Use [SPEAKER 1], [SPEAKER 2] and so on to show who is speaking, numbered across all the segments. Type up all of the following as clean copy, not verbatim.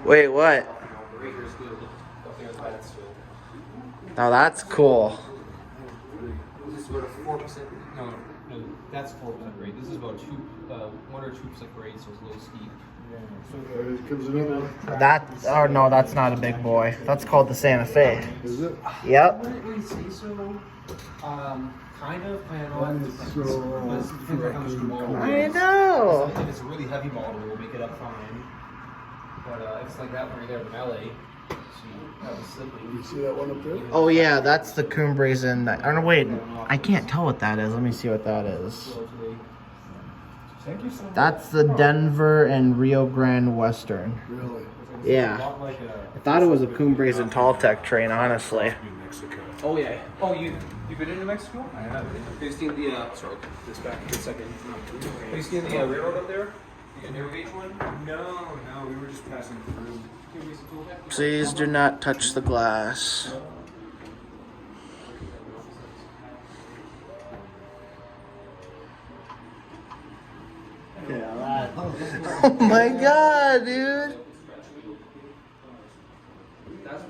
[SPEAKER 1] Wait, what? Now that's cool.
[SPEAKER 2] This is about a 4%. No, that's 4% grade. This is about 1 or 2% grade, so it's a little steep.
[SPEAKER 3] Here comes another one.
[SPEAKER 1] That, oh no, that's not a big boy. That's called the Santa Fe.
[SPEAKER 3] Is it?
[SPEAKER 1] Yep.
[SPEAKER 2] I wouldn't really say so. Kind of. I know.
[SPEAKER 3] One
[SPEAKER 2] It
[SPEAKER 3] is
[SPEAKER 2] depends.
[SPEAKER 3] so
[SPEAKER 2] But it depends on how much you model.
[SPEAKER 1] I know.
[SPEAKER 2] If it's a really heavy model, we'll make it up fine. But if it's like that one right there in LA, that was slipping.
[SPEAKER 3] You see that one up there?
[SPEAKER 1] Oh yeah, that's the Cumbres in. Oh no, wait. I can't tell what that is. Let me see what that is. That's the Denver and Rio Grande Western.
[SPEAKER 3] Really?
[SPEAKER 1] Yeah. I thought it was a Cumbres and Tall Tech train, honestly.
[SPEAKER 2] Oh yeah. Oh, you've been in New Mexico? I have. Have you seen the sorry, this back in a second. Have you seen the railroad up there? The narrow gauge one?
[SPEAKER 4] No, we were just passing through.
[SPEAKER 1] Please do not touch the glass. Oh my god, dude.
[SPEAKER 3] That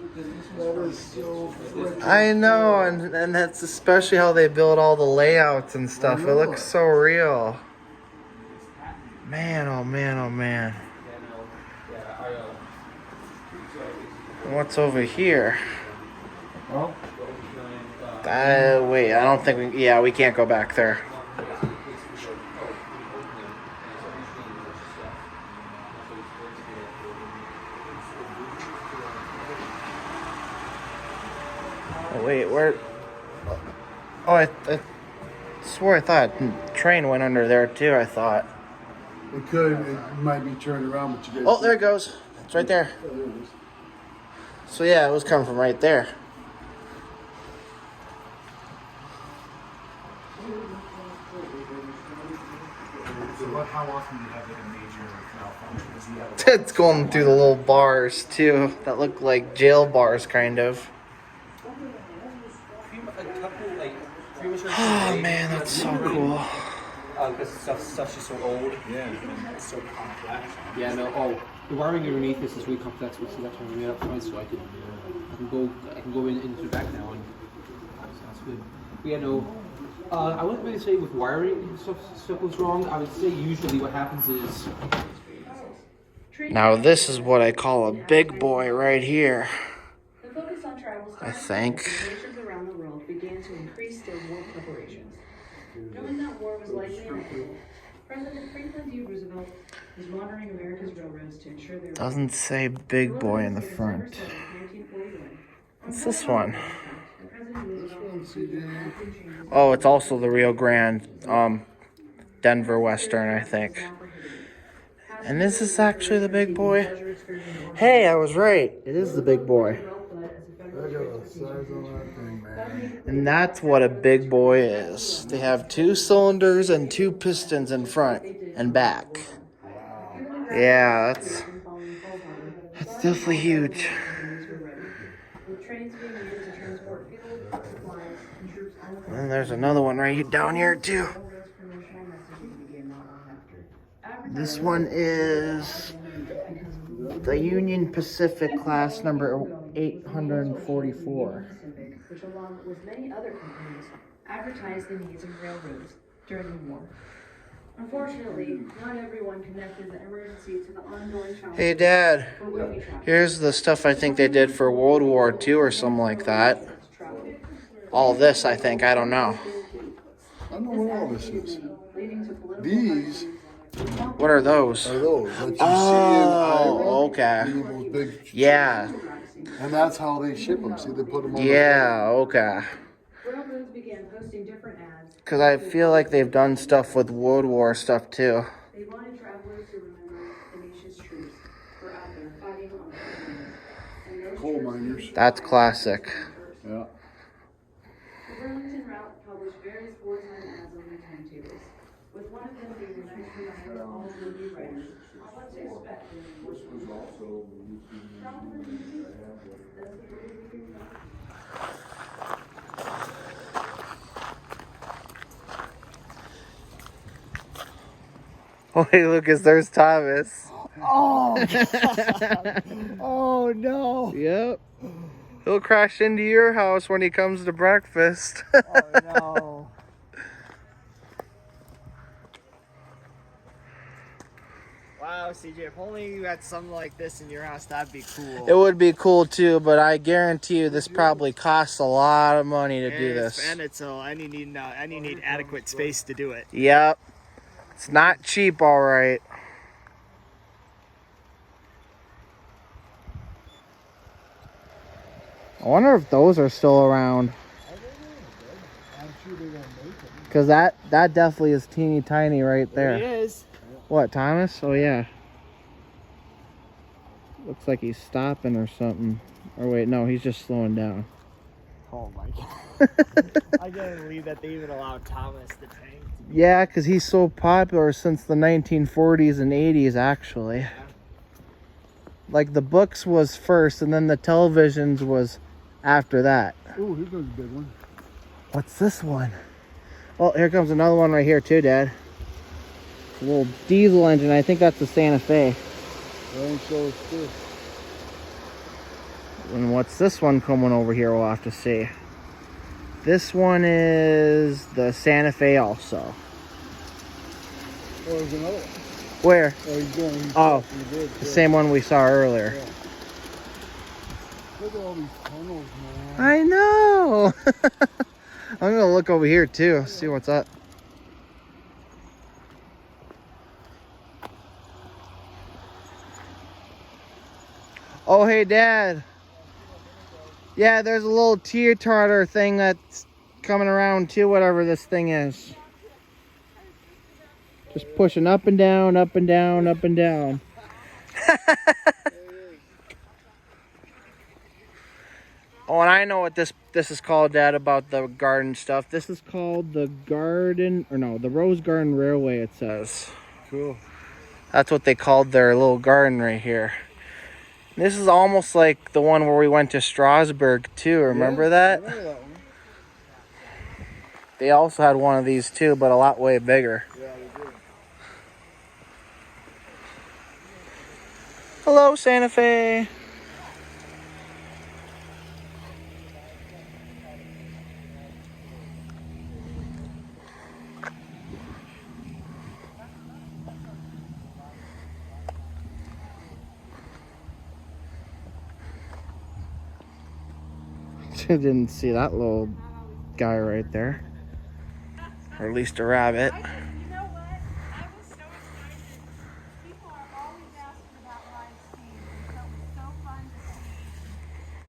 [SPEAKER 3] is so freaking.
[SPEAKER 1] I know, and that's especially how they build all the layouts and stuff. It looks so real. Man, oh man, oh man. What's over here? Wait, I don't think we, yeah, we can't go back there. Oh, wait, where? Oh, I swore I thought train went under there too, I thought.
[SPEAKER 3] It could. It might be turned around, but you guys.
[SPEAKER 1] Oh, there it goes. It's right there.
[SPEAKER 3] Oh, there it is.
[SPEAKER 1] So yeah, it was coming from right there.
[SPEAKER 4] How often do you have like a major malfunction?
[SPEAKER 1] It's going through the little bars too that look like jail bars, kind of. Oh man, that's so cool.
[SPEAKER 2] Because stuff's just so old.
[SPEAKER 4] Yeah, and it's so complex.
[SPEAKER 2] Yeah, no. Oh, the wiring underneath this is really complex. We see that's why we made up front, so I can go into the back now, and sounds good. Yeah, no. I wouldn't really say with wiring stuff was wrong. I would say usually what happens is.
[SPEAKER 1] Now this is what I call a big boy right here. I think.
[SPEAKER 5] Around the world began to increase their war preparations. Knowing that war was likely inevitable, President Franklin D. Roosevelt was monitoring America's railroads to ensure their
[SPEAKER 1] Doesn't say big boy in the front. What's this one? Oh, it's also the Rio Grande, Denver Western, I think. And is this actually the big boy? Hey, I was right. It is the big boy.
[SPEAKER 3] Look at the size on that thing, man.
[SPEAKER 1] And that's what a big boy is. They have 2 cylinders and 2 pistons in front and back. Yeah, that's definitely huge. And there's another one right down here too. This one is the Union Pacific class number 844.
[SPEAKER 5] which along with many other companies advertised the needs of railroads during the war. Unfortunately, not everyone connected the emergency to the ongoing challenge.
[SPEAKER 1] Hey Dad, here's the stuff I think they did for World War II or something like that. All this, I think, I don't know.
[SPEAKER 3] I don't know what all this is. These
[SPEAKER 1] What are those?
[SPEAKER 3] are those that you
[SPEAKER 1] Oh,
[SPEAKER 3] see in Iowa.
[SPEAKER 1] okay.
[SPEAKER 3] You know, those big.
[SPEAKER 1] Yeah,
[SPEAKER 3] And that's how they ship them. See, they put them on.
[SPEAKER 1] yeah, okay.
[SPEAKER 5] Railroads began posting different ads.
[SPEAKER 1] Because I feel like they've done stuff with World War stuff too.
[SPEAKER 5] They wanted travelers to remember the nation's troops were out there fighting on the front lines. And those
[SPEAKER 3] Coal
[SPEAKER 5] troops
[SPEAKER 3] miners.
[SPEAKER 1] That's classic.
[SPEAKER 3] Yeah.
[SPEAKER 5] The Burlington route published various wartime ads on their timetables, with one of them being the next reminder all will be ready. What to expect.
[SPEAKER 1] Oh, hey, Lucas, there's Thomas.
[SPEAKER 6] Oh, God. Oh, no.
[SPEAKER 1] Yep. He'll crash into your house when he comes to breakfast.
[SPEAKER 6] Oh, no. Wow, CJ, if only you had something like this in your house, that'd be cool.
[SPEAKER 1] It would be cool too, but I guarantee you this probably costs a lot of money to do this.
[SPEAKER 6] And it's and you need adequate space to do it.
[SPEAKER 1] Yep. It's not cheap, all right. I wonder if those are still around. Because that definitely is teeny tiny right there.
[SPEAKER 6] There he is.
[SPEAKER 1] What, Thomas? Oh, yeah. Looks like he's stopping or something. Or wait, no, he's just slowing down.
[SPEAKER 6] Oh, my God. I can't believe that they even allowed Thomas the tank.
[SPEAKER 1] Yeah, because he's so popular since the 1940s and 80s, actually.
[SPEAKER 6] Yeah.
[SPEAKER 1] Like, the books was first, and then the televisions was after that.
[SPEAKER 3] Oh, here goes a big one.
[SPEAKER 1] What's this one? Oh, here comes another one right here, too, Dad. It's a little diesel engine. I think that's the Santa Fe.
[SPEAKER 3] And so it's this.
[SPEAKER 1] And what's this one coming over here? We'll have to see. This one is the Santa Fe also.
[SPEAKER 3] Oh, there's another one.
[SPEAKER 1] Where?
[SPEAKER 3] Oh, he's going.
[SPEAKER 1] Oh, the same one we saw earlier.
[SPEAKER 3] Yeah. Look at all these tunnels, man.
[SPEAKER 1] I know. I'm gonna look over here too, see what's up. Oh, hey, Dad. Yeah, there's a little teeter-totter thing that's coming around too, whatever this thing is. Just pushing up and down, up and down, up and down. Oh, and I know what this is called, Dad, about the garden stuff. This is called the the Rose Garden Railway, it says.
[SPEAKER 3] Cool.
[SPEAKER 1] That's what they called their little garden right here. This is almost like the one where we went to Strasbourg, too. Remember that?
[SPEAKER 3] I remember that one.
[SPEAKER 1] They also had one of these, too, but a lot way bigger.
[SPEAKER 3] Yeah, they did.
[SPEAKER 1] Hello, Santa Fe. Didn't see that little guy right there, or at least a rabbit.